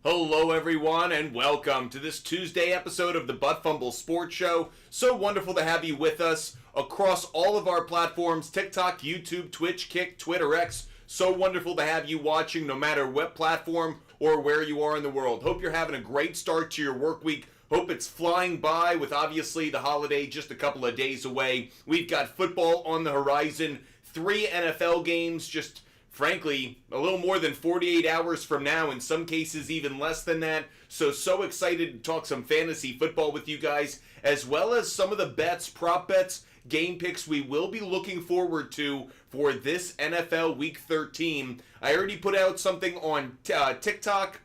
Hello, everyone, and welcome to this Tuesday episode of the Fumble Sports Show. So wonderful to have you with us across all of our platforms: TikTok, YouTube, Twitch, Kick, Twitter, X. So wonderful to have you watching no matter what platform or where you are in the world. Hope you're having a great start to your work week. Hope it's flying by with obviously the holiday just a couple of days away. We've got football on the horizon, 3 NFL games just frankly, a little more than 48 hours from now, in some cases even less than that. So excited to talk some fantasy football with you guys, as well as some of the bets, prop bets, game picks we will be looking forward to for this NFL Week 13. I already put out something on TikTok.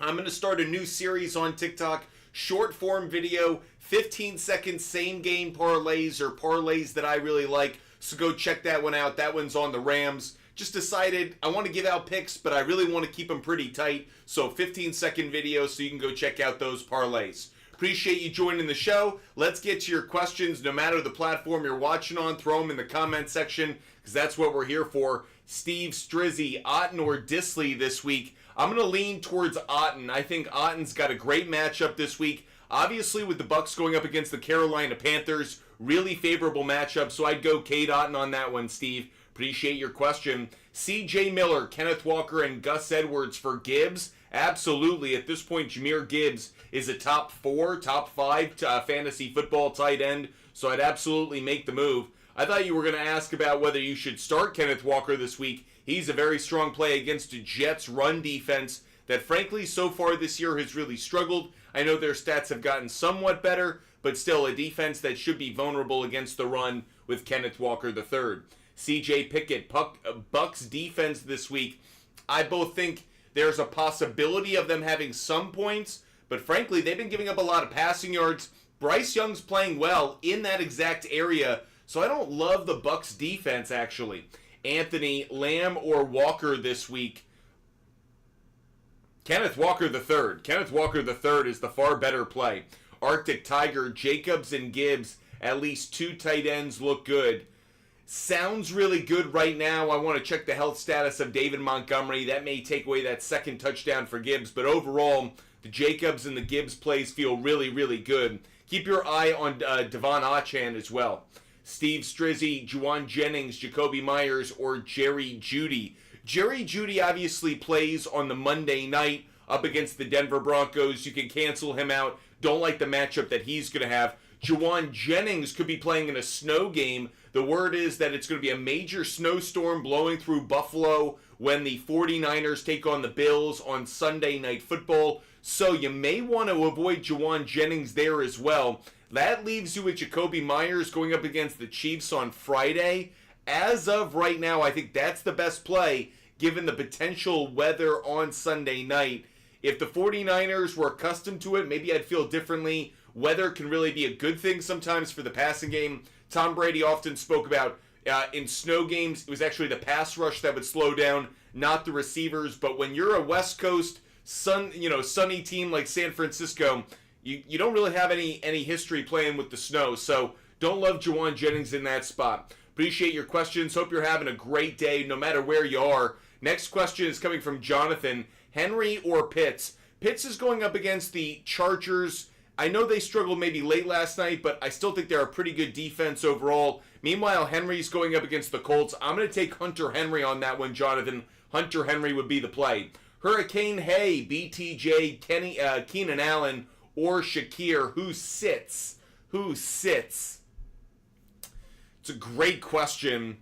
I'm going to start a new series on TikTok, short form video, 15-second same game parlays or parlays that I really like. So go check that one out. That one's on the Rams. Just decided I want to give out picks, but I really want to keep them pretty tight. So 15-second video so you can go check out those parlays. Appreciate you joining the show. Let's get to your questions. No matter the platform you're watching on, throw them in the comment section because that's what we're here for. Steve Strizzy, Otten or Disley this week. I'm going to lean towards Otten. I think Otten's got a great matchup this week. Obviously, with the Bucks going up against the Carolina Panthers, really favorable matchup. So I'd go Cade Otten on that one, Steve. Appreciate your question. C.J. Miller, Kenneth Walker, and Gus Edwards for Gibbs. Absolutely. At this point, Jahmyr Gibbs is a top 4, top 5 fantasy football tight end. So I'd absolutely make the move. I thought you were going to ask about whether you should start Kenneth Walker this week. He's a very strong play against a Jets run defense that, frankly, so far this year has really struggled. I know their stats have gotten somewhat better, but still a defense that should be vulnerable against the run with Kenneth Walker III. C.J. Pickett, Bucks defense this week. I both think there's a possibility of them having some points, but frankly, they've been giving up a lot of passing yards. Bryce Young's playing well in that exact area, so I don't love the Bucks defense, actually. Anthony, Lamb, or Walker this week. Kenneth Walker III. Kenneth Walker III is the far better play. Arctic Tiger, Jacobs, and Gibbs, at least 2 tight ends look good. Sounds really good right now. I want to check the health status of David Montgomery. That may take away that second touchdown for Gibbs. But overall, the Jacobs and the Gibbs plays feel really, really good. Keep your eye on Devon Achane as well. Steve Strizzy, Juwan Jennings, Jacoby Myers, or Jerry Jeudy. Jerry Jeudy obviously plays on the Monday night up against the Denver Broncos. You can cancel him out. Don't like the matchup that he's going to have. Juwan Jennings could be playing in a snow game. The word is that it's going to be a major snowstorm blowing through Buffalo when the 49ers take on the Bills on Sunday Night Football. So you may want to avoid Juwan Jennings there as well. That leaves you with Jacoby Myers going up against the Chiefs on Friday. As of right now, I think that's the best play given the potential weather on Sunday night. If the 49ers were accustomed to it, maybe I'd feel differently. Weather can really be a good thing sometimes for the passing game. Tom Brady often spoke about in snow games, it was actually the pass rush that would slow down, not the receivers. But when you're a West Coast sunny team like San Francisco, you don't really have any history playing with the snow. So don't love Juwan Jennings in that spot. Appreciate your questions. Hope you're having a great day no matter where you are. Next question is coming from Jonathan. Henry or Pitts? Pitts is going up against the Chargers. I know they struggled maybe late last night, but I still think they're a pretty good defense overall. Meanwhile, Henry's going up against the Colts. I'm going to take Hunter Henry on that one, Jonathan. Hunter Henry would be the play. Hurricane Hay, BTJ, Keenan Allen, or Shakir. Who sits? Who sits? It's a great question.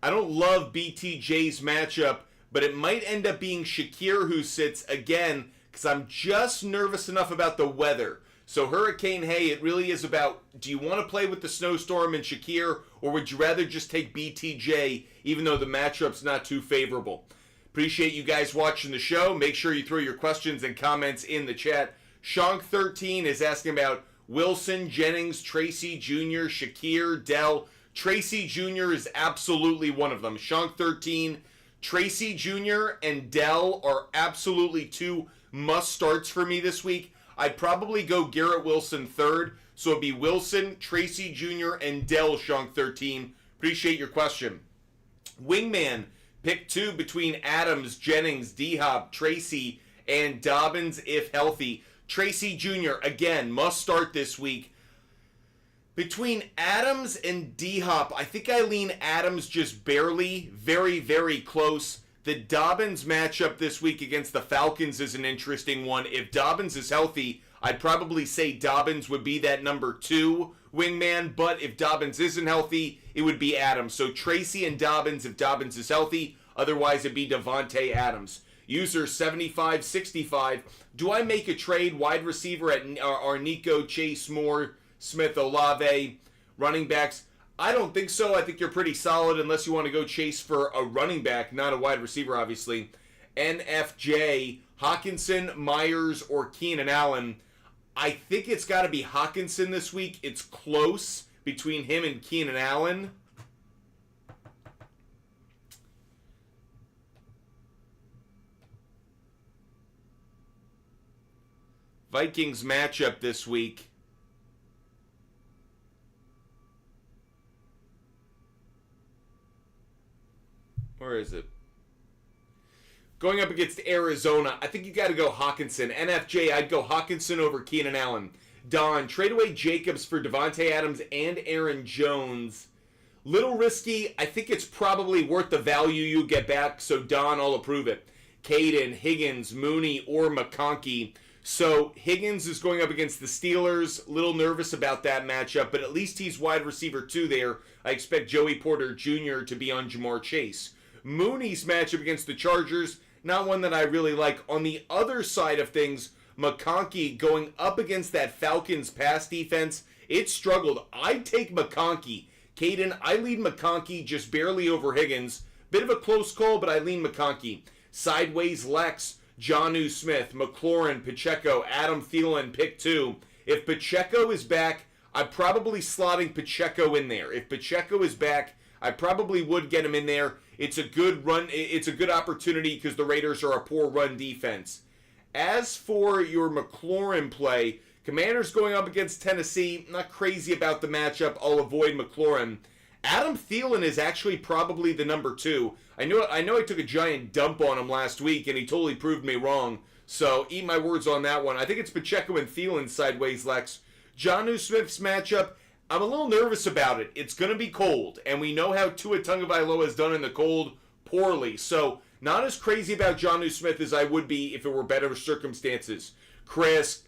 I don't love BTJ's matchup, but it might end up being Shakir who sits again because I'm just nervous enough about the weather. So Hurricane Hay, it really is about, do you want to play with the snowstorm and Shakir, or would you rather just take BTJ, even though the matchup's not too favorable? Appreciate you guys watching the show. Make sure you throw your questions and comments in the chat. Shank13 is asking about Wilson, Jennings, Tracy Jr., Shakir, Dell. Tracy Jr. is absolutely one of them. Shank13, Tracy Jr. and Dell are absolutely 2 must-starts for me this week. I'd probably go Garrett Wilson third, so it'd be Wilson, Tracy Jr., and Dell, Shank13. Appreciate your question. Wingman, pick 2 between Adams, Jennings, D-Hop, Tracy, and Dobbins if healthy. Tracy Jr., again, must start this week. Between Adams and D-Hop, I think I lean Adams just barely, very, very close. The Dobbins matchup this week against the Falcons is an interesting one. If Dobbins is healthy, I'd probably say Dobbins would be that number 2 wingman, but if Dobbins isn't healthy, it would be Adams. So Tracy and Dobbins if Dobbins is healthy, otherwise it'd be Devontae Adams. User 7565, do I make a trade wide receiver at Nico, Chase, Moore, Smith, Olave, running backs? I don't think so. I think you're pretty solid unless you want to go chase for a running back, not a wide receiver, obviously. NFJ, Hawkinson, Myers, or Keenan Allen. I think it's got to be Hawkinson this week. It's close between him and Keenan Allen. Vikings matchup this week. Where is it? Going up against Arizona, I think you got to go Hawkinson. NFJ, I'd go Hawkinson over Keenan Allen. Don, trade away Jacobs for Devontae Adams and Aaron Jones. Little risky. I think it's probably worth the value you get back, so Don, I'll approve it. Caden, Higgins, Mooney, or McConkey. So Higgins is going up against the Steelers. Little nervous about that matchup, but at least he's wide receiver 2 there. I expect Joey Porter Jr. to be on Jamar Chase. Mooney's matchup against the Chargers, not one that I really like. On the other side of things, McConkey going up against that Falcons pass defense, it struggled. I'd take McConkey. Caden, I lean McConkey just barely over Higgins. Bit of a close call, but I lean McConkey. Sideways Lex, Jonnu Smith, McLaurin, Pacheco, Adam Thielen, pick 2. If Pacheco is back, I'm probably slotting Pacheco in there. If Pacheco is back, I probably would get him in there. It's a good run. It's a good opportunity because the Raiders are a poor run defense. As for your McLaurin play, Commanders going up against Tennessee. Not crazy about the matchup. I'll avoid McLaurin. Adam Thielen is actually probably the number 2. I know I took a giant dump on him last week, and he totally proved me wrong. So eat my words on that one. I think it's Pacheco and Thielen sideways, Lex. Jonnu Smith's matchup, I'm a little nervous about it. It's going to be cold, and we know how Tua Tagovailoa has done in the cold poorly. So not as crazy about Jonnu Smith as I would be if it were better circumstances. Chris,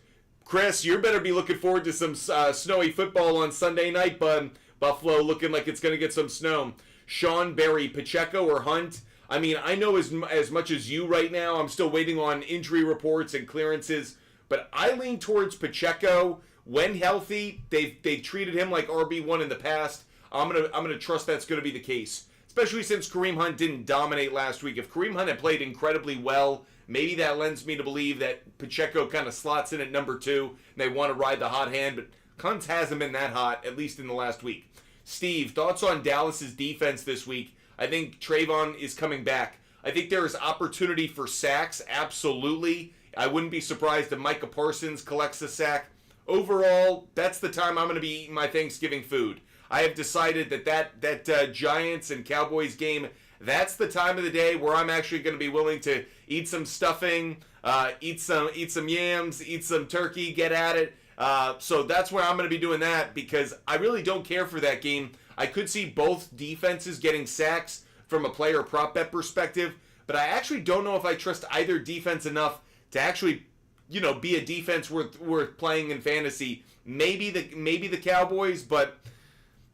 you better be looking forward to some snowy football on Sunday night, bud. Buffalo looking like it's going to get some snow. Sean Berry, Pacheco or Hunt? I mean, I know as much as you right now. I'm still waiting on injury reports and clearances, but I lean towards Pacheco. When healthy, they've treated him like RB1 in the past. I'm gonna trust that's gonna be the case, especially since Kareem Hunt didn't dominate last week. If Kareem Hunt had played incredibly well, maybe that lends me to believe that Pacheco kind of slots in at number 2, and they want to ride the hot hand. But Hunt hasn't been that hot, at least in the last week. Steve, thoughts on Dallas's defense this week? I think Trayvon is coming back. I think there is opportunity for sacks, absolutely. I wouldn't be surprised if Micah Parsons collects a sack. Overall, that's the time I'm going to be eating my Thanksgiving food. I have decided that Giants and Cowboys game, that's the time of the day where I'm actually going to be willing to eat some stuffing, eat some yams, eat some turkey, get at it. So that's where I'm going to be doing that because I really don't care for that game. I could see both defenses getting sacks from a player prop bet perspective, but I actually don't know if I trust either defense enough to actually, be a defense worth playing in fantasy. Maybe the Cowboys, but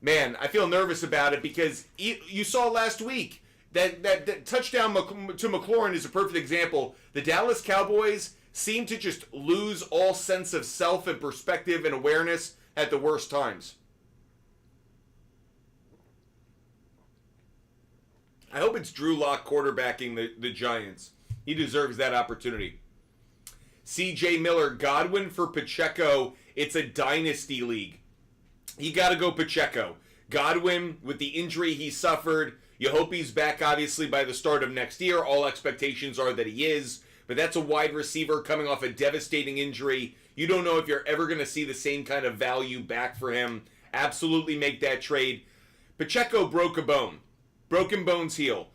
man, I feel nervous about it because you saw last week that touchdown to McLaurin is a perfect example. The Dallas Cowboys seem to just lose all sense of self and perspective and awareness at the worst times. I hope it's Drew Lock quarterbacking the Giants. He deserves that opportunity. C.J. Miller, Godwin for Pacheco. It's a dynasty league. You got to go Pacheco. Godwin, with the injury he suffered, you hope he's back, obviously, by the start of next year. All expectations are that he is. But that's a wide receiver coming off a devastating injury. You don't know if you're ever going to see the same kind of value back for him. Absolutely make that trade. Pacheco broke a bone. Broken bones heal.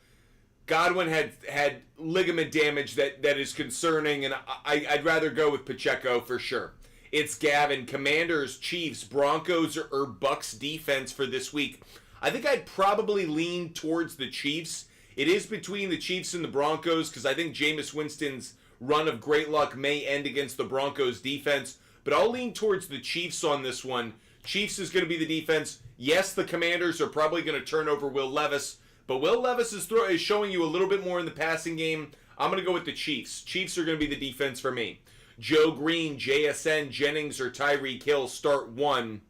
Godwin had ligament damage that is concerning, and I'd rather go with Pacheco for sure. It's Gavin. Commanders, Chiefs, Broncos, or Bucks defense for this week. I think I'd probably lean towards the Chiefs. It is between the Chiefs and the Broncos because I think Jameis Winston's run of great luck may end against the Broncos defense. But I'll lean towards the Chiefs on this one. Chiefs is going to be the defense. Yes, the Commanders are probably going to turn over Will Levis. But Will Levis is showing you a little bit more in the passing game. I'm going to go with the Chiefs. Chiefs are going to be the defense for me. Joe Green, JSN, Jennings, or Tyreek Hill start one.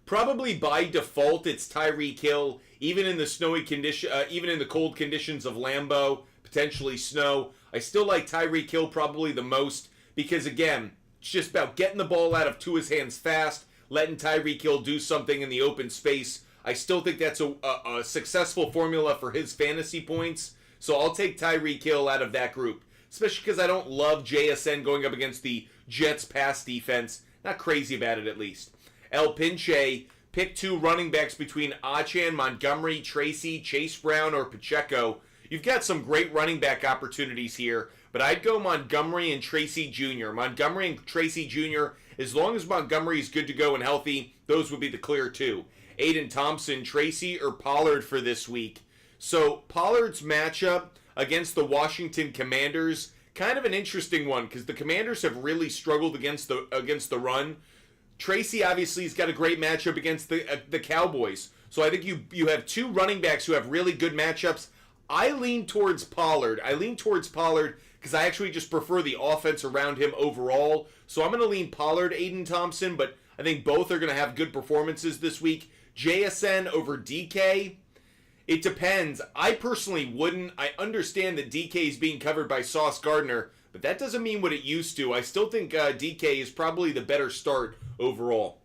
Probably by default, it's Tyreek Hill, even in the snowy condition, even in the cold conditions of Lambeau, potentially snow. I still like Tyreek Hill probably the most because, again, it's just about getting the ball out of Tua's hands fast, letting Tyreek Hill do something in the open space. I still think that's a successful formula for his fantasy points, so I'll take Tyreek Hill out of that group, especially because I don't love JSN going up against the Jets' pass defense. Not crazy about it, at least. El Pinche, pick two running backs between Achan, Montgomery, Tracy, Chase Brown, or Pacheco. You've got some great running back opportunities here, but I'd go Montgomery and Tracy Jr. Montgomery and Tracy Jr., as long as Montgomery is good to go and healthy, those would be the clear two. Aiden Thompson, Tracy, or Pollard for this week. So Pollard's matchup against the Washington Commanders, kind of an interesting one because the Commanders have really struggled against the run. Tracy obviously has got a great matchup against the Cowboys. So I think you have two running backs who have really good matchups. I lean towards Pollard. Because I actually just prefer the offense around him overall. So I'm going to lean Pollard, Aiden Thompson, but I think both are going to have good performances this week. JSN over DK, it depends. I personally wouldn't. I understand that DK is being covered by Sauce Gardner, but that doesn't mean what it used to. I still think DK is probably the better start overall.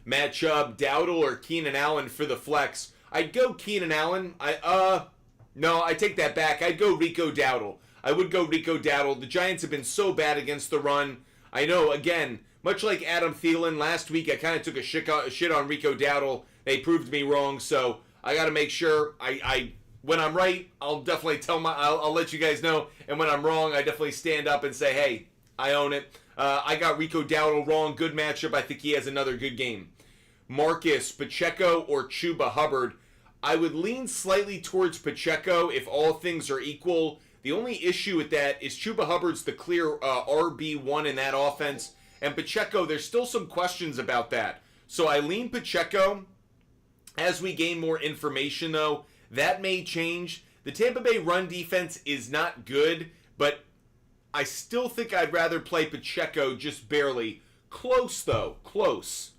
Matt Chubb, Dowdle, or Keenan Allen for the flex. I'd go Keenan Allen. No, I take that back. I'd go Rico Dowdle. I would go Rico Dowdle. The Giants have been so bad against the run. I know, again, much like Adam Thielen, last week I kind of took a shit on Rico Dowdle. They proved me wrong, so I got to make sure I when I'm right, I'll definitely I'll let you guys know. And when I'm wrong, I definitely stand up and say, hey, I own it. I got Rico Dowdle wrong. Good matchup. I think he has another good game. Marcus, Pacheco, or Chuba Hubbard. I would lean slightly towards Pacheco if all things are equal. The only issue with that is Chuba Hubbard's the clear RB1 in that offense. And Pacheco, there's still some questions about that. So I lean Pacheco. As we gain more information, though, that may change. The Tampa Bay run defense is not good, but I still think I'd rather play Pacheco just barely. Close, though. Close.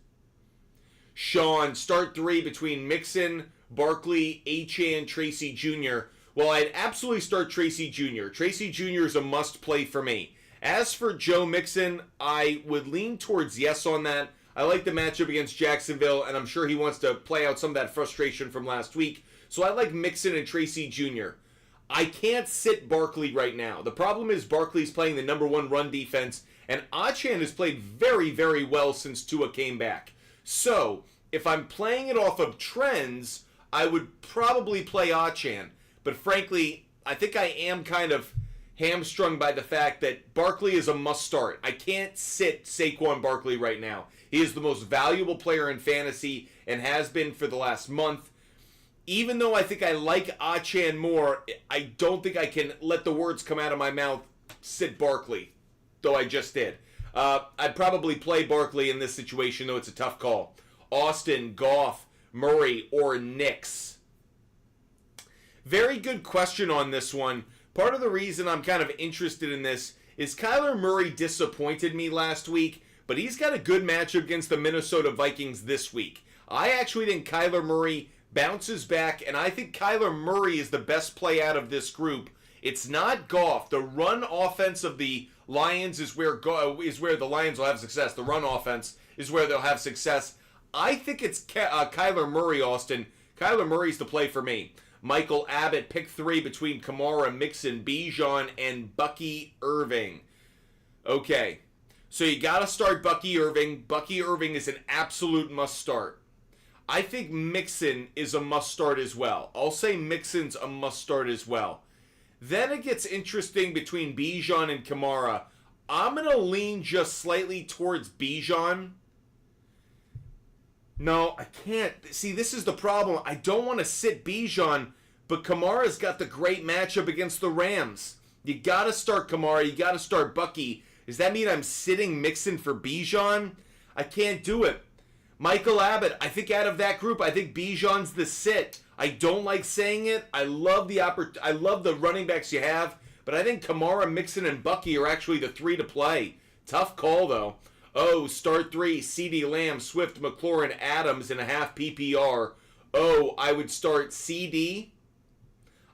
Sean, start three between Mixon, Barkley, Achan, Tracy Jr. Well, I'd absolutely start Tracy Jr. Tracy Jr. is a must-play for me. As for Joe Mixon, I would lean towards yes on that. I like the matchup against Jacksonville, and I'm sure he wants to play out some of that frustration from last week. So I like Mixon and Tracy Jr. I can't sit Barkley right now. The problem is Barkley's playing the number one run defense, and Achan has played very, very well since Tua came back. So if I'm playing it off of trends, I would probably play Achan. But frankly, I think I am kind of hamstrung by the fact that Barkley is a must-start. I can't sit Saquon Barkley right now. He is the most valuable player in fantasy and has been for the last month. Even though I think I like Achan more, I don't think I can let the words come out of my mouth, sit Barkley, though I just did. I'd probably play Barkley in this situation, though it's a tough call. Austin, Goff, Murray, or Knicks? Very good question on this one. Part of the reason I'm kind of interested in this is Kyler Murray disappointed me last week, but he's got a good matchup against the Minnesota Vikings this week. I actually think Kyler Murray bounces back, and I think Kyler Murray is the best play out of this group. It's not Goff. The run offense of the Lions is where the Lions will have success. The run offense is where they'll have success. I think it's Kyler Murray, Austin. Kyler Murray's the play for me. Michael Abbott, pick three between Kamara, Mixon, Bijan, and Bucky Irving. Okay, so you got to start Bucky Irving. Bucky Irving is an absolute must start. I think Mixon is a must-start as well. I'll say Mixon's a must-start as well. Then it gets interesting between Bijan and Kamara. I'm going to lean just slightly towards Bijan. No, I can't. See, this is the problem. I don't want to sit Bijan, but Kamara's got the great matchup against the Rams. You got to start Kamara. You got to start Bucky. Does that mean I'm sitting Mixon for Bijan? I can't do it. Michael Abbott, I think out of that group, I think Bijan's the sit. I don't like saying it. I love the running backs you have, but I think Kamara, Mixon, and Bucky are actually the three to play. Tough call, though. Oh, start three, CeeDee Lamb, Swift, McLaurin, Adams in a half PPR. Oh, I would start CD.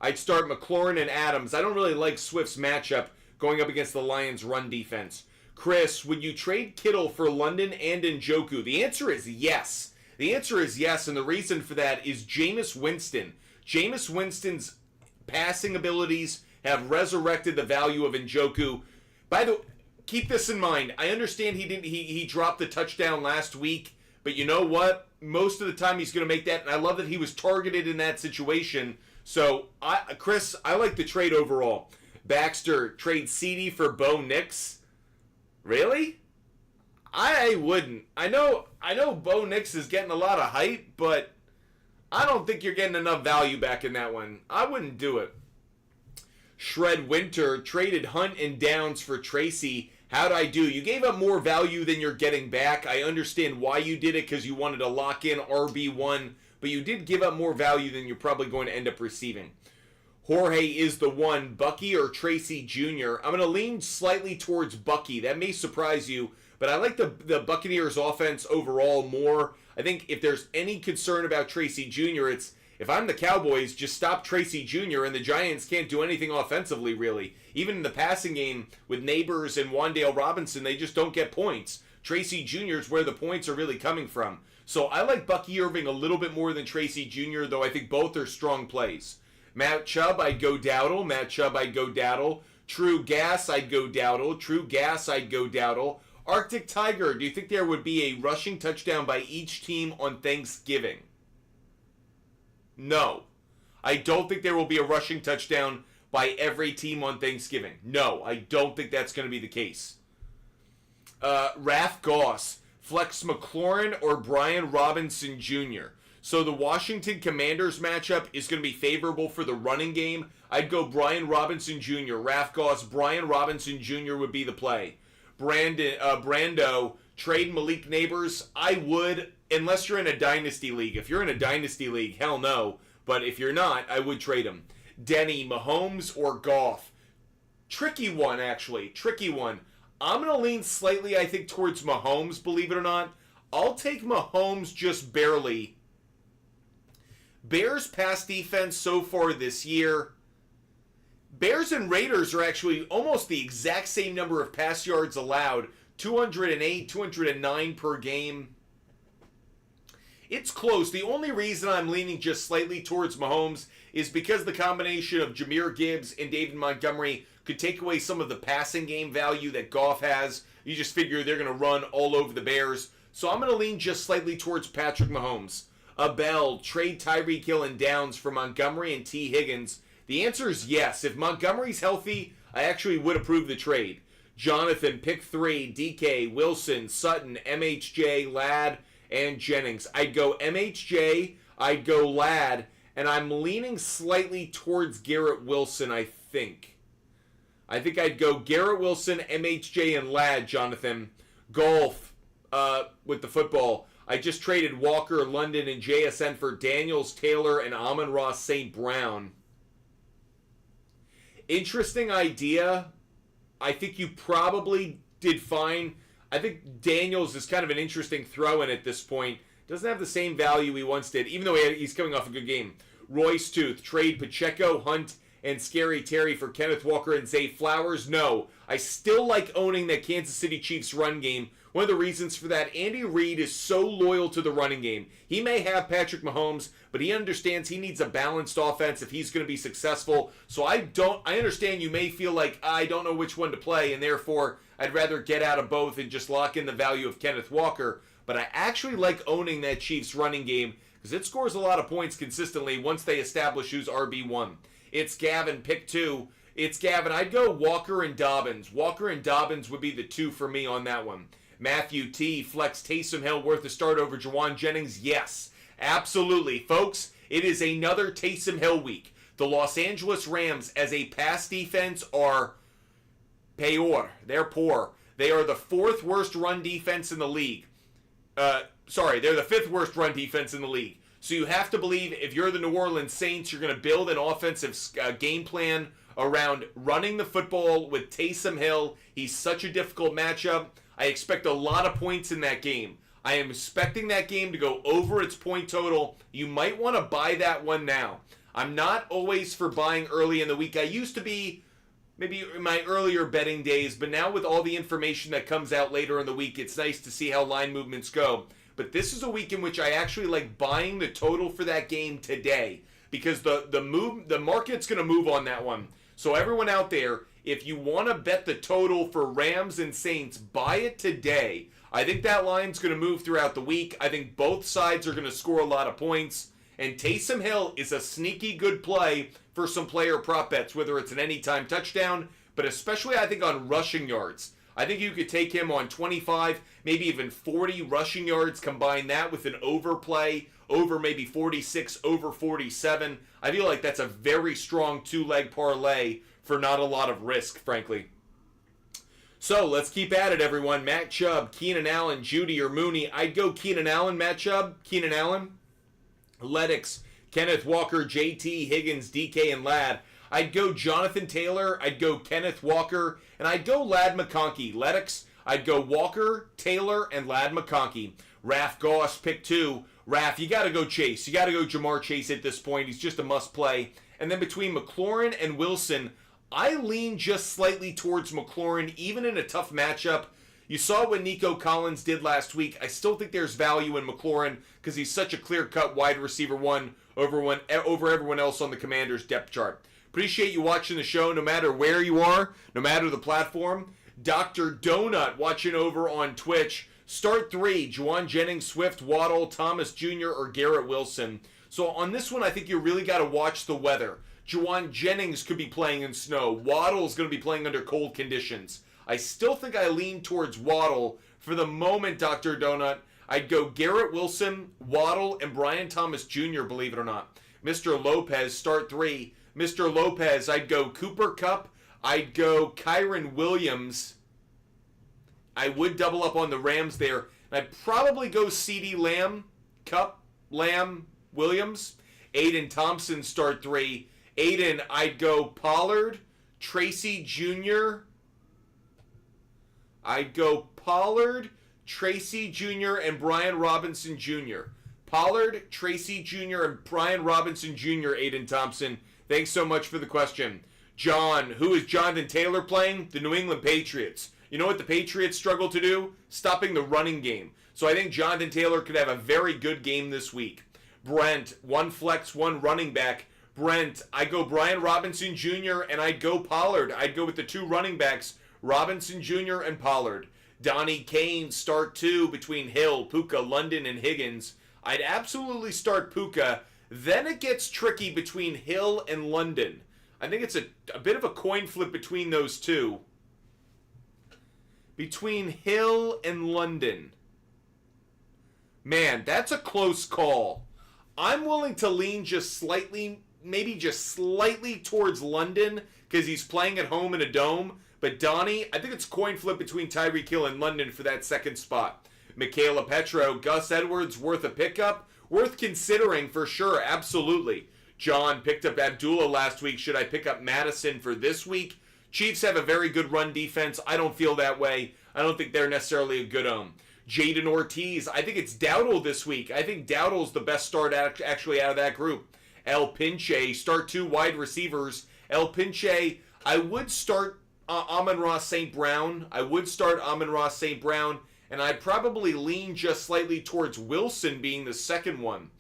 I'd start McLaurin and Adams. I don't really like Swift's matchup going up against the Lions' run defense. Chris, would you trade Kittle for London and Njoku? The answer is yes. The answer is yes, and the reason for that is Jameis Winston. Jameis Winston's passing abilities have resurrected the value of Njoku. By the way, keep this in mind. I understand he dropped the touchdown last week, but you know what? Most of the time he's going to make that, and I love that he was targeted in that situation. So, Chris, I like the trade overall. Baxter, trade CD for Bo Nix. Really? I wouldn't. I know Bo Nix is getting a lot of hype, but I don't think you're getting enough value back in that one. I wouldn't do it. Shred Winter traded Hunt and Downs for Tracy. How'd I do? You gave up more value than you're getting back. I understand why you did it, because you wanted to lock in RB1, but you did give up more value than you're probably going to end up receiving. Jorge is the one. Bucky or Tracy Jr.? I'm going to lean slightly towards Bucky. That may surprise you, but I like the Buccaneers offense overall more. I think if there's any concern about Tracy Jr., it's if I'm the Cowboys, just stop Tracy Jr. and the Giants can't do anything offensively, really. Even in the passing game with Neighbors and Wan'Dale Robinson, they just don't get points. Tracy Jr. is where the points are really coming from. So I like Bucky Irving a little bit more than Tracy Jr., though I think both are strong plays. Matt Chubb, I'd go Dowdle. Matt Chubb, I'd go Dowdle. True Gas, I'd go Dowdle. True Gas, I'd go Dowdle. Arctic Tiger, do you think there would be a rushing touchdown by each team on Thanksgiving? No. I don't think there will be a rushing touchdown by every team on Thanksgiving. No, I don't think that's going to be the case. Raph Goss, flex McLaurin or Brian Robinson Jr.? So the Washington Commanders matchup is going to be favorable for the running game. I'd go Brian Robinson Jr. Raph Goss, Brian Robinson Jr. would be the play. Brando, trade Malik Neighbors. I would, unless you're in a dynasty league. If you're in a dynasty league, hell no. But if you're not, I would trade him. Denny, Mahomes or Goff? Tricky one, actually. Tricky one. I'm going to lean slightly, I think, towards Mahomes, believe it or not. I'll take Mahomes just barely. Bears pass defense so far this year. Bears and Raiders are actually almost the exact same number of pass yards allowed. 208, 209 per game. It's close. The only reason I'm leaning just slightly towards Mahomes is because the combination of Jahmyr Gibbs and David Montgomery could take away some of the passing game value that Goff has. You just figure they're going to run all over the Bears. So I'm going to lean just slightly towards Patrick Mahomes. Abel, trade Tyreek Hill and Downs for Montgomery and T. Higgins. The answer is yes. If Montgomery's healthy, I actually would approve the trade. Jonathan, pick 3, DK, Wilson, Sutton, MHJ, Ladd, and Jennings. I'd go MHJ, I'd go Ladd, and I'm leaning slightly towards Garrett Wilson, I think. I think I'd go Garrett Wilson, MHJ, and Ladd, Jonathan. Golf, with the football. I just traded Walker, London, and JSN for Daniels, Taylor, and Amon-Ra St. Brown. Interesting idea. I think you probably did fine. I think Daniels is kind of an interesting throw-in at this point. Doesn't have the same value he once did, even though he's coming off a good game. Royce Tooth, trade Pacheco, Hunt, and Scary Terry for Kenneth Walker and Zay Flowers. No, I still like owning that Kansas City Chiefs run game. One of the reasons for that, Andy Reid is so loyal to the running game. He may have Patrick Mahomes, but he understands he needs a balanced offense if he's going to be successful. So I understand you may feel like I don't know which one to play, and therefore I'd rather get out of both and just lock in the value of Kenneth Walker. But I actually like owning that Chiefs running game because it scores a lot of points consistently once they establish who's RB1. It's Gavin, pick 2. It's Gavin. I'd go Walker and Dobbins. Walker and Dobbins would be the 2 for me on that one. Matthew T. Flex Taysom Hill worth a start over Juwan Jennings? Yes, absolutely. Folks, it is another Taysom Hill week. The Los Angeles Rams as a pass defense are peor. They're poor. They are the 4th worst run defense in the league. They're the 5th worst run defense in the league. So you have to believe if you're the New Orleans Saints, you're going to build an offensive game plan around running the football with Taysom Hill. He's such a difficult matchup. I expect a lot of points in that game. I am expecting that game to go over its point total. You might want to buy that one now. I'm not always for buying early in the week. I used to be maybe in my earlier betting days, but now with all the information that comes out later in the week, it's nice to see how line movements go. But this is a week in which I actually like buying the total for that game today because the market's going to move on that one. So everyone out there, if you want to bet the total for Rams and Saints, buy it today. I think that line's going to move throughout the week. I think both sides are going to score a lot of points. And Taysom Hill is a sneaky good play for some player prop bets, whether it's an anytime touchdown, but especially I think on rushing yards. I think you could take him on 25, maybe even 40 rushing yards, combine that with an overplay, over maybe 46, over 47. I feel like that's a very strong 2-leg parlay for not a lot of risk, frankly. So let's keep at it, everyone. Matt Chubb, Keenan Allen, Judy, or Mooney. I'd go Keenan Allen, Matt Chubb, Keenan Allen. Lennox, Kenneth Walker, JT, Higgins, DK, and Ladd. I'd go Jonathan Taylor, I'd go Kenneth Walker, and I'd go Ladd McConkey. Lennox, I'd go Walker, Taylor, and Ladd McConkey. Raf Goss, pick 2. Raf, you got to go Chase. You got to go Jamar Chase at this point. He's just a must play. And then between McLaurin and Wilson, I lean just slightly towards McLaurin, even in a tough matchup. You saw what Nico Collins did last week. I still think there's value in McLaurin because he's such a clear-cut wide receiver one over everyone else on the Commanders' depth chart. Appreciate you watching the show no matter where you are, no matter the platform. Dr. Donut watching over on Twitch. Start 3, Juwan Jennings, Swift, Waddle, Thomas Jr., or Garrett Wilson. So on this one, I think you really got to watch the weather. Juwan Jennings could be playing in snow. Waddle's going to be playing under cold conditions. I still think I lean towards Waddle. For the moment, Dr. Donut, I'd go Garrett Wilson, Waddle, and Brian Thomas Jr., believe it or not. Mr. Lopez, start 3. Mr. Lopez, I'd go Cooper Kupp. I'd go Kyron Williams. I would double up on the Rams there. I'd probably go CeeDee Lamb, Kupp, Lamb, Williams. Aiden Thompson, start 3. Aiden, I'd go Pollard, Tracy Jr., I'd go Pollard, Tracy Jr., and Brian Robinson Jr. Pollard, Tracy Jr., and Brian Robinson Jr., Aiden Thompson. Thanks so much for the question. John, who is Jonathan Taylor playing? The New England Patriots. You know what the Patriots struggle to do? Stopping the running game. So I think Jonathan Taylor could have a very good game this week. Brent, 1 flex, 1 running back. Brent, I go Brian Robinson Jr., and I'd go Pollard. I'd go with the 2 running backs, Robinson Jr. and Pollard. Donnie Kane, start 2 between Hill, Puka, London, and Higgins. I'd absolutely start Puka. Then it gets tricky between Hill and London. I think it's a bit of a coin flip between those two. Between Hill and London. Man, that's a close call. I'm willing to lean just slightly, maybe just slightly towards London because he's playing at home in a dome. But Donnie, I think it's coin flip between Tyreek Hill and London for that second spot. Michaela Petro, Gus Edwards, worth a pickup? Worth considering for sure, absolutely. John picked up Abdullah last week. Should I pick up Madison for this week? Chiefs have a very good run defense. I don't feel that way. I don't think they're necessarily a good own. Jaden Ortiz, I think it's Dowdle this week. I think Dowdle's the best start actually out of that group. El Pinche, start 2 wide receivers. El Pinche, I would start Amon-Ra St. Brown. I would start Amon-Ra St. Brown, and I'd probably lean just slightly towards Wilson being the second one.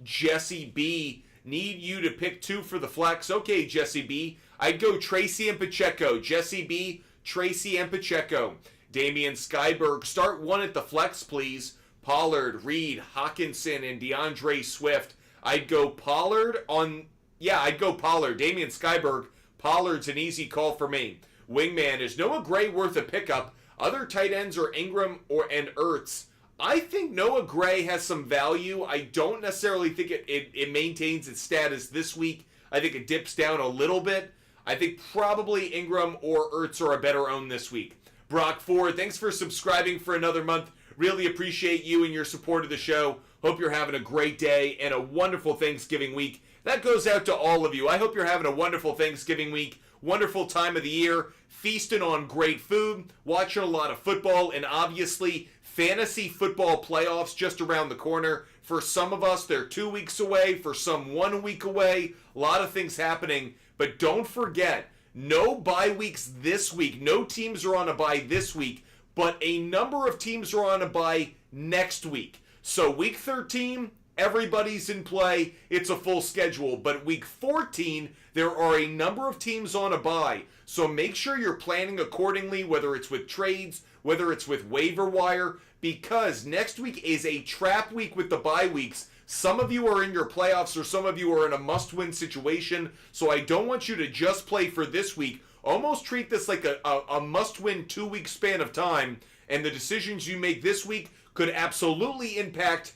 Jesse B, need you to pick 2 for the flex. Okay, Jesse B. I'd go Tracy and Pacheco. Jesse B, Tracy and Pacheco. Damian Skyberg, start 1 at the flex, please. Pollard, Reed, Hawkinson, and DeAndre Swift. I'd go Pollard on... Yeah, I'd go Pollard. Damian Skyberg. Pollard's an easy call for me. Wingman, is Noah Gray worth a pickup? Other tight ends are Ingram and Ertz. I think Noah Gray has some value. I don't necessarily think it maintains its status this week. I think it dips down a little bit. I think probably Ingram or Ertz are a better own this week. Brock Ford, thanks for subscribing for another month. Really appreciate you and your support of the show. Hope you're having a great day and a wonderful Thanksgiving week. That goes out to all of you. I hope you're having a wonderful Thanksgiving week. Wonderful time of the year. Feasting on great food. Watching a lot of football. And obviously, fantasy football playoffs just around the corner. For some of us, they're 2 weeks away. For some, 1 week away. A lot of things happening. But don't forget, no bye weeks this week. No teams are on a bye this week. But a number of teams are on a bye next week. So week 13, everybody's in play. It's a full schedule. But week 14, there are a number of teams on a bye. So make sure you're planning accordingly, whether it's with trades, whether it's with waiver wire, because next week is a trap week with the bye weeks. Some of you are in your playoffs or some of you are in a must-win situation. So I don't want you to just play for this week. Almost treat this like a must-win 2 week span of time. And the decisions you make this week could absolutely impact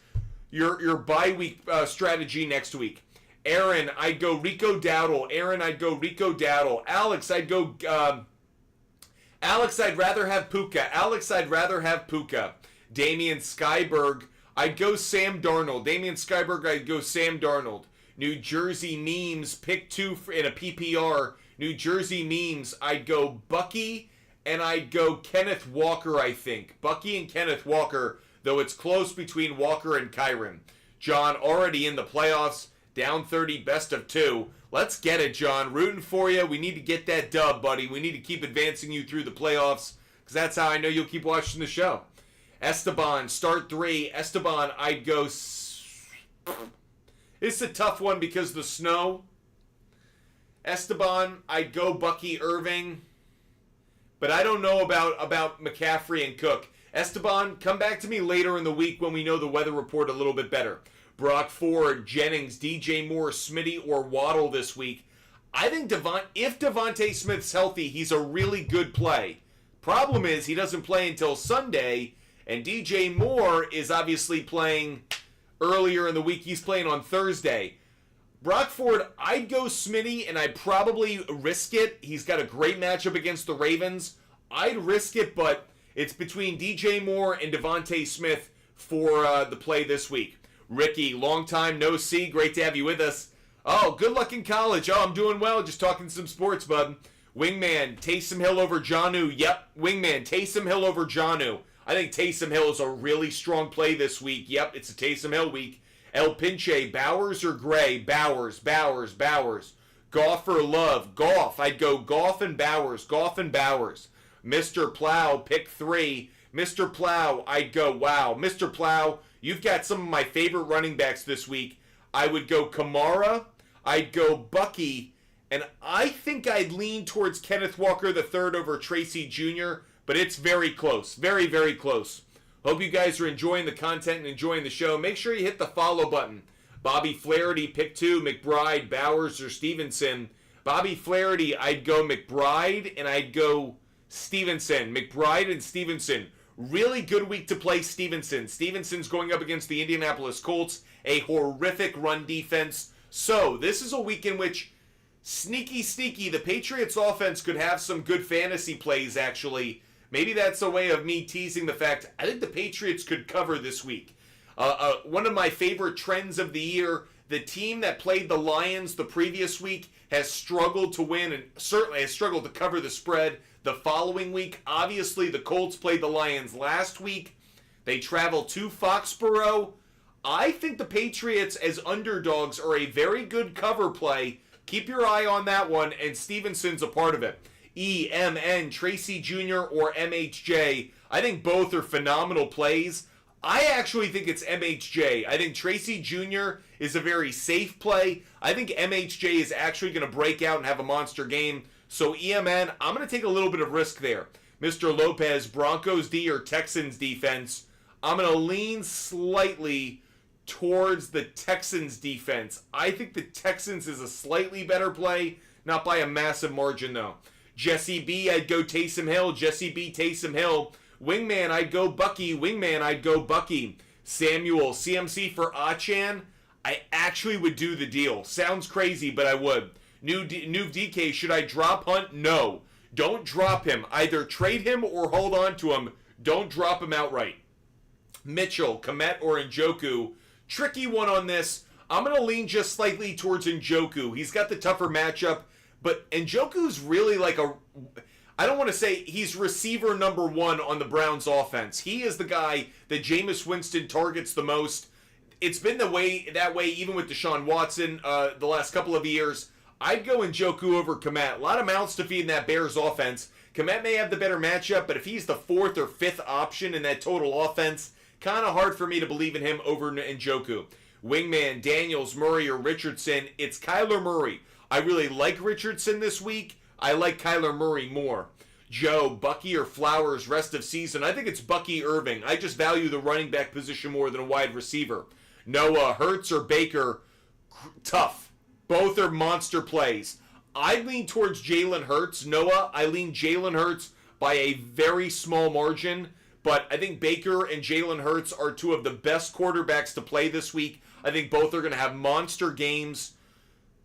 your bye week strategy next week. Aaron, I'd go Rico Dowdle. Aaron, I'd go Rico Dowdle. Alex, I'd go... Alex, I'd rather have Puka. Alex, I'd rather have Puka. Damian Skyberg, I'd go Sam Darnold. Damian Skyberg, I'd go Sam Darnold. New Jersey Memes, pick 2 in a PPR. New Jersey Memes, I'd go Bucky and I'd go Kenneth Walker, I think. Bucky and Kenneth Walker, though it's close between Walker and Kyron. John, already in the playoffs, down 30, best of 2. Let's get it, John. Rooting for you. We need to get that dub, buddy. We need to keep advancing you through the playoffs, because that's how I know you'll keep watching the show. Esteban, start 3. Esteban, I'd go... It's a tough one because of the snow. Esteban, I'd go Bucky Irving. But I don't know about McCaffrey and Cook. Esteban, come back to me later in the week when we know the weather report a little bit better. Brock Ford, Jennings, DJ Moore, Smitty, or Waddle this week. I think if Devontae Smith's healthy, he's a really good play. Problem is, he doesn't play until Sunday, and DJ Moore is obviously playing earlier in the week. He's playing on Thursday. Brock Ford, I'd go Smitty, and I'd probably risk it. He's got a great matchup against the Ravens. I'd risk it, but it's between DJ Moore and Devontae Smith for the play this week. Ricky, long time no see. Great to have you with us. Oh, good luck in college. Oh, I'm doing well. Just talking some sports, bud. Wingman, Taysom Hill over Jonnu. Yep, Wingman, Taysom Hill over Jonnu. I think Taysom Hill is a really strong play this week. Yep, it's a Taysom Hill week. El Pinche, Bowers or Gray? Bowers. Goff or Love? Goff. I'd go Goff and Bowers. Mr. Plow, pick 3. Mr. Plow, I'd go, wow. Mr. Plow, you've got some of my favorite running backs this week. I would go Kamara. I'd go Bucky. And I think I'd lean towards Kenneth Walker III over Tracy Jr., but it's very close. Very, very close. Hope you guys are enjoying the content and enjoying the show. Make sure you hit the follow button. Bobby Flaherty, pick 2. McBride, Bowers, or Stevenson. Bobby Flaherty, I'd go McBride, and I'd go Stevenson. McBride and Stevenson. Really good week to play Stevenson. Stevenson's going up against the Indianapolis Colts, a horrific run defense. So, this is a week in which, sneaky, the Patriots offense could have some good fantasy plays, actually. Maybe that's a way of me teasing the fact I think the Patriots could cover this week. One of my favorite trends of the year, the team that played the Lions the previous week has struggled to win and certainly has struggled to cover the spread the following week. Obviously, the Colts played the Lions last week. They traveled to Foxborough. I think the Patriots as underdogs are a very good cover play. Keep your eye on that one, and Stevenson's a part of it. EMN, Tracy Jr. or MHJ. I think both are phenomenal plays. I actually think it's MHJ. I think Tracy Jr. is a very safe play. I think MHJ is actually going to break out and have a monster game. So EMN, I'm going to take a little bit of risk there. Mr. Lopez, Broncos D or Texans defense. I'm going to lean slightly towards the Texans defense. I think the Texans is a slightly better play, not by a massive margin though. Jesse B, I'd go Taysom Hill. Jesse B, Taysom Hill. Wingman, I'd go Bucky. Wingman, I'd go Bucky. Samuel, CMC for Achan. I actually would do the deal. Sounds crazy, but I would. New DK, should I drop Hunt? No. Don't drop him. Either trade him or hold on to him. Don't drop him outright. Mitchell, Komet, or Njoku. Tricky one on this. I'm going to lean just slightly towards Njoku. He's got the tougher matchup, but Njoku's really like a... I don't want to say he's receiver number one on the Browns offense. He is the guy that Jameis Winston targets the most. It's been that way even with Deshaun Watson the last couple of years. I'd go Njoku over Komet. A lot of mouths to feed in that Bears offense. Komet may have the better matchup, but if he's the fourth or fifth option in that total offense, kind of hard for me to believe in him over Njoku. Wingman, Daniels, Murray, or Richardson. It's Kyler Murray. I really like Richardson this week. I like Kyler Murray more. Joe, Bucky, or Flowers rest of season. I think it's Bucky Irving. I just value the running back position more than a wide receiver. Noah, Hurts, or Baker. Tough. Both are monster plays. I lean towards Jalen Hurts. Noah, I lean Jalen Hurts by a very small margin. But I think Baker and Jalen Hurts are two of the best quarterbacks to play this week. I think both are going to have monster games.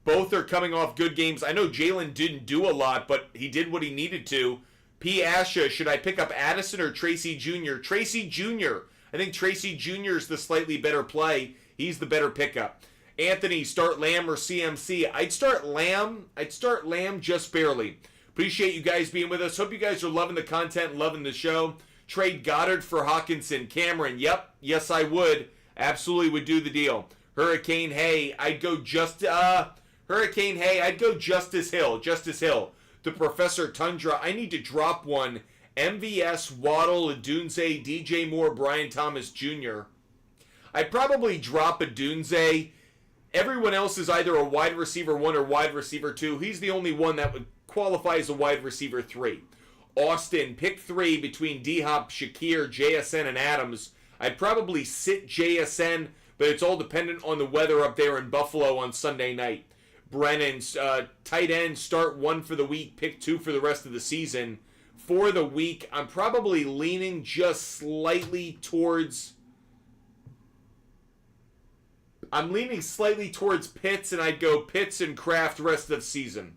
Both are coming off good games. I know Jalen didn't do a lot, but he did what he needed to. P. Asha, should I pick up Addison or Tracy Jr.? Tracy Jr. I think Tracy Jr. is the slightly better play. He's the better pickup. Anthony, start Lamb or CMC? I'd start Lamb. I'd start Lamb just barely. Appreciate you guys being with us. Hope you guys are loving the content, loving the show. Trade Goddard for Hawkinson. Cameron, yep. Yes, I would. Absolutely would do the deal. Hurricane Hay, I'd go Hurricane Hay, I'd go Justice Hill. Justice Hill. The Professor Tundra, I need to drop one. MVS, Waddle, Adunze, DJ Moore, Brian Thomas Jr. I'd probably drop Adunze. Everyone else is either a wide receiver 1 or wide receiver 2. He's the only one that would qualify as a wide receiver 3. Austin, pick 3 between D-Hop, Shakir, JSN, and Adams. I'd probably sit JSN, but it's all dependent on the weather up there in Buffalo on Sunday night. Brennan, tight end, start 1 for the week, pick 2 for the rest of the season. For the week, I'm probably leaning just slightly towards... I'm leaning slightly towards Pitts, and I'd go Pitts and Kraft rest of season.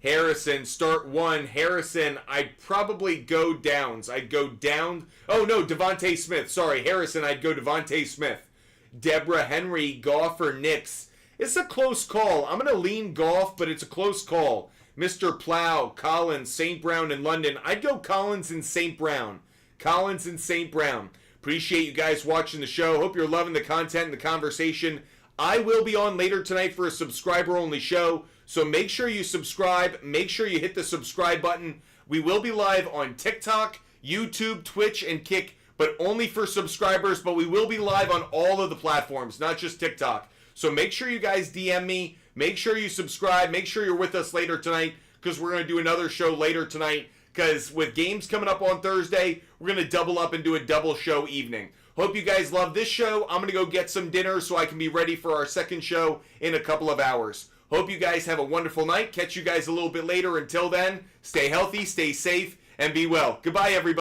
Harrison, start 1. Harrison, I'd probably go Downs. I'd go down. Oh, no, Devontae Smith. Sorry, Harrison, I'd go Devontae Smith. Deborah, Henry, Goff, or Knicks. It's a close call. I'm going to lean Goff, but it's a close call. Mr. Plow, Collins, St. Brown, and London. I'd go Collins and St. Brown. Collins and St. Brown. Appreciate you guys watching the show. Hope you're loving the content and the conversation. I will be on later tonight for a subscriber-only show, so make sure you subscribe. Make sure you hit the subscribe button. We will be live on TikTok, YouTube, Twitch, and Kick, but only for subscribers. But we will be live on all of the platforms, not just TikTok. So make sure you guys DM me. Make sure you subscribe. Make sure you're with us later tonight, because we're going to do another show later tonight. Because with games coming up on Thursday, we're going to double up and do a double show evening. Hope you guys love this show. I'm going to go get some dinner so I can be ready for our second show in a couple of hours. Hope you guys have a wonderful night. Catch you guys a little bit later. Until then, stay healthy, stay safe, and be well. Goodbye, everybody.